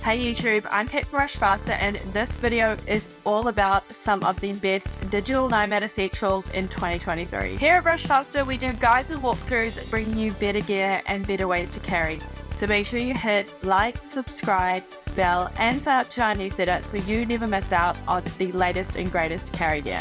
Hey YouTube, I'm Rushfaster and this video is all about some of the best digital nomad essentials in 2023. Here at Rushfaster, we do guides and walkthroughs bringing you better gear and better ways to carry. So make sure you hit like, subscribe, bell and sign up to our newsletter so you never miss out on the latest and greatest carry gear.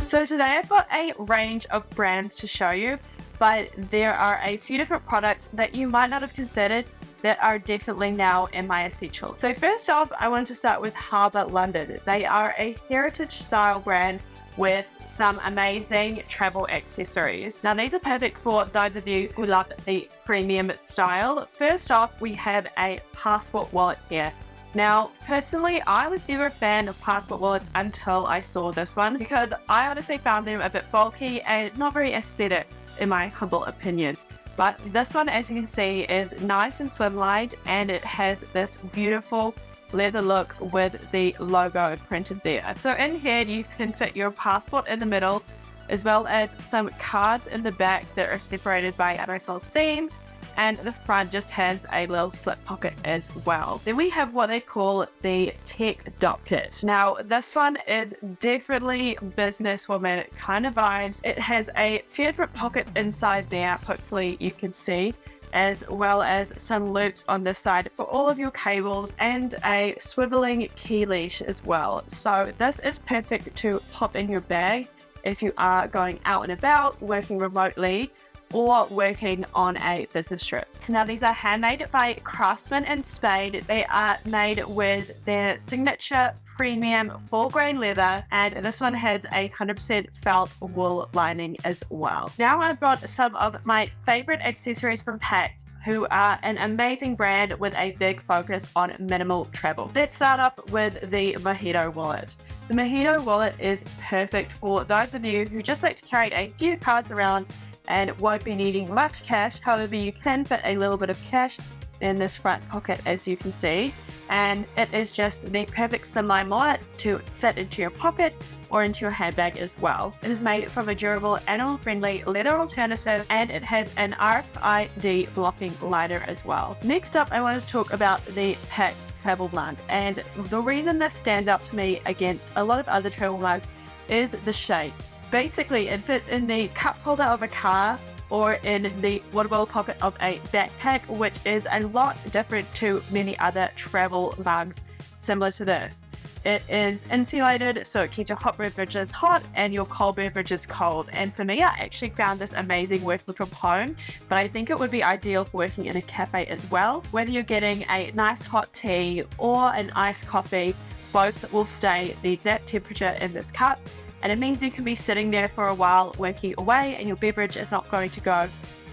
So today I've got a range of brands to show you, but there are a few different products that you might not have considered that are definitely now in my essentials. So first off, I want to start with Harber London. They are a heritage style brand with some amazing travel accessories. Now these are perfect for those of you who love the premium style. First off, we have a passport wallet here. Now, personally, I was never a fan of passport wallets until I saw this one because I honestly found them a bit bulky and not very aesthetic in my humble opinion. But this one, as you can see, is nice and slimlined and it has this beautiful leather look with the logo printed there. So in here, you can fit your passport in the middle as well as some cards in the back that are separated by a nice little seam. And the front just has a little slip pocket as well. Then we have what they call the tech dot kit. Now this one is definitely businesswoman kind of vibes. It has a few different pockets inside there, hopefully you can see, as well as some loops on this side for all of your cables and a swiveling key leash as well. So this is perfect to pop in your bag if you are going out and about, working remotely, or working on a business trip. Now these are handmade by Craftsman and Spade. They are made with their signature premium 4-grain leather, and this one has a 100% felt wool lining as well. Now I've got some of my favorite accessories from Pakt, who are an amazing brand with a big focus on minimal travel. Let's start up with the Mojito wallet. The Mojito wallet is perfect for those of you who just like to carry a few cards around and won't be needing much cash. However, you can fit a little bit of cash in this front pocket, as you can see. And it is just the perfect slimline wallet to fit into your pocket or into your handbag as well. It is made from a durable, animal-friendly leather alternative, and it has an RFID blocking liner as well. Next up, I want to talk about the Pakt travel mug. And the reason this stands out to me against a lot of other travel mugs is the shape. Basically, it fits in the cup holder of a car or in the water pocket of a backpack, which is a lot different to many other travel mugs similar to this. It is insulated, so it keeps your hot beverages hot and your cold beverages cold. And for me, I actually found this amazing working from home, but I think it would be ideal for working in a cafe as well. Whether you're getting a nice hot tea or an iced coffee, both will stay the exact temperature in this cup. And it means you can be sitting there for a while working away and your beverage is not going to go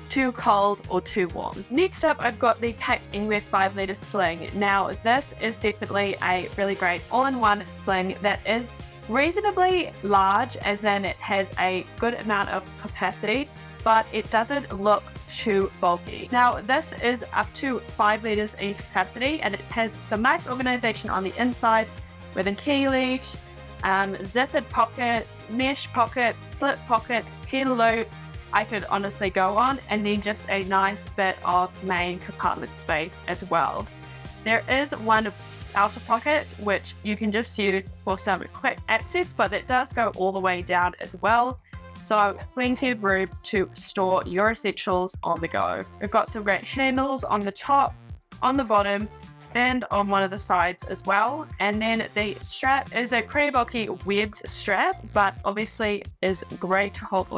too cold or too warm. Next up, I've got the Pakt Anywhere 5-litre sling. Now this is definitely a really great all-in-one sling that is reasonably large, as in it has a good amount of capacity, but it doesn't look too bulky. Now this is up to 5 litres in capacity and it has some nice organization on the inside with a key leash, zippered pockets, mesh pockets, slip pockets, pen loop. I could honestly go on, and then just a nice bit of main compartment space as well. There is one outer pocket which you can just use for some quick access, but it does go all the way down as well. So plenty of room to store your essentials on the go. We've got some great handles on the top, on the bottom, and on one of the sides as well. And then the strap is a pretty bulky webbed strap, but obviously is great to hold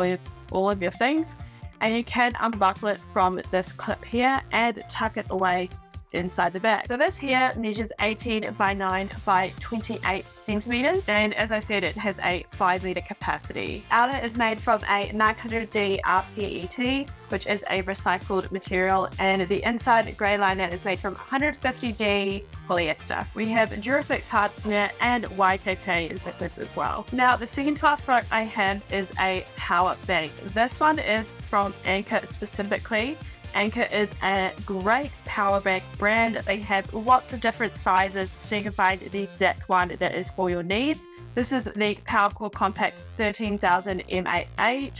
all of your things. And you can unbuckle it from this clip here and tuck it away inside the bag. So this here measures 18 by 9 by 28 centimeters, and as I said, it has a 5-litre capacity. Outer is made from a 900D rPET, which is a recycled material, and the inside grey liner is made from 150D polyester. We have Duraflex hardware and YKK zippers as well. Now the second class product I have is a power bank. This one is from Anker specifically. Anker is a great power bank brand. They have lots of different sizes, so you can find the exact one that is for your needs. This is the PowerCore Compact 13,000 mAh.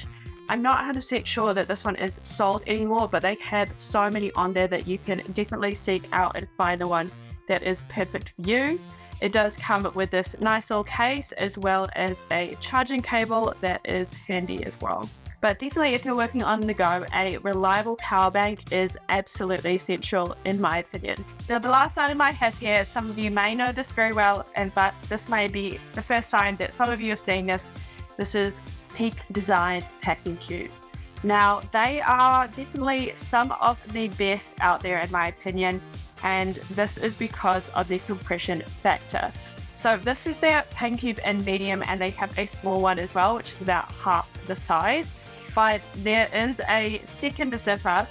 I'm not 100% sure that this one is sold anymore, but they have so many on there that you can definitely seek out and find the one that is perfect for you. It does come with this nice little case as well as a charging cable that is handy as well. But definitely, if you're working on the go, a reliable power bank is absolutely essential in my opinion. Now, the last item I have here, some of you may know this very well, but this may be the first time that some of you are seeing this. This is Pakt Design packing cubes. Now, they are definitely some of the best out there in my opinion, and this is because of the compression factor. So this is their packing cube in medium, and they have a small one as well, which is about half the size. But there is a second zipper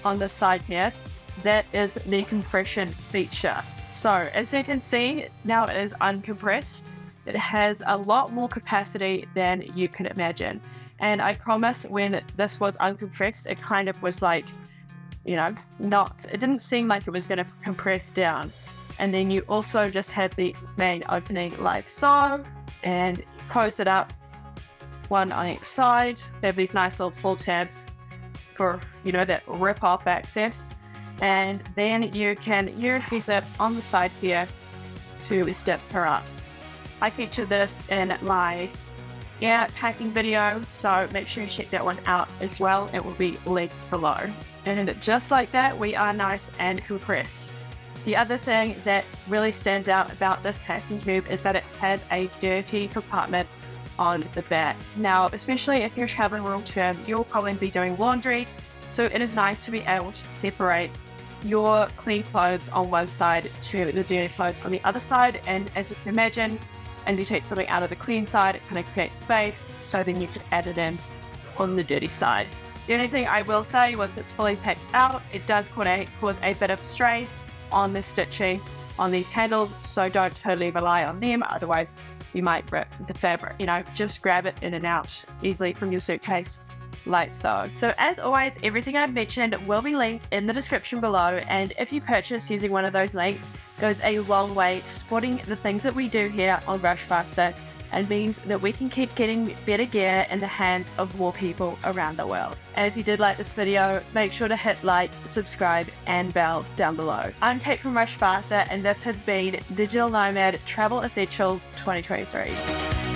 on the side here that is the compression feature. So as you can see, now it is uncompressed. It has a lot more capacity than you can imagine. And I promise when this was uncompressed, it kind of was like, it didn't seem like it was going to compress down. And then you also just have the main opening like so, and close it up, one on each side. They have these nice little full tabs for, that rip off access. And then you can use the zip on the side here to step her up. I featured this in my packing video, so make sure you check that one out as well. It will be linked below. And just like that, we are nice and compressed. The other thing that really stands out about this packing cube is that it has a dirty compartment on the back. Now, especially if you're traveling long term, you'll probably be doing laundry, so it is nice to be able to separate your clean clothes on one side to the dirty clothes on the other side. And as you can imagine, and you take something out of the clean side, it kind of creates space, so then you can add it in on the dirty side. The only thing I will say, once it's fully packed out, it does cause a bit of strain on the stitching on these handles, so don't totally rely on them, otherwise you might rip the fabric. Just grab it in and out easily from your suitcase like so. So as always, everything I've mentioned will be linked in the description below, and if you purchase using one of those links, goes a long way supporting the things that we do here on Rushfaster, and means that we can keep getting better gear in the hands of more people around the world. And if you did like this video, make sure to hit like, subscribe, and bell down below. I'm Kate from Rushfaster, and this has been Digital Nomad Travel Essentials 2023.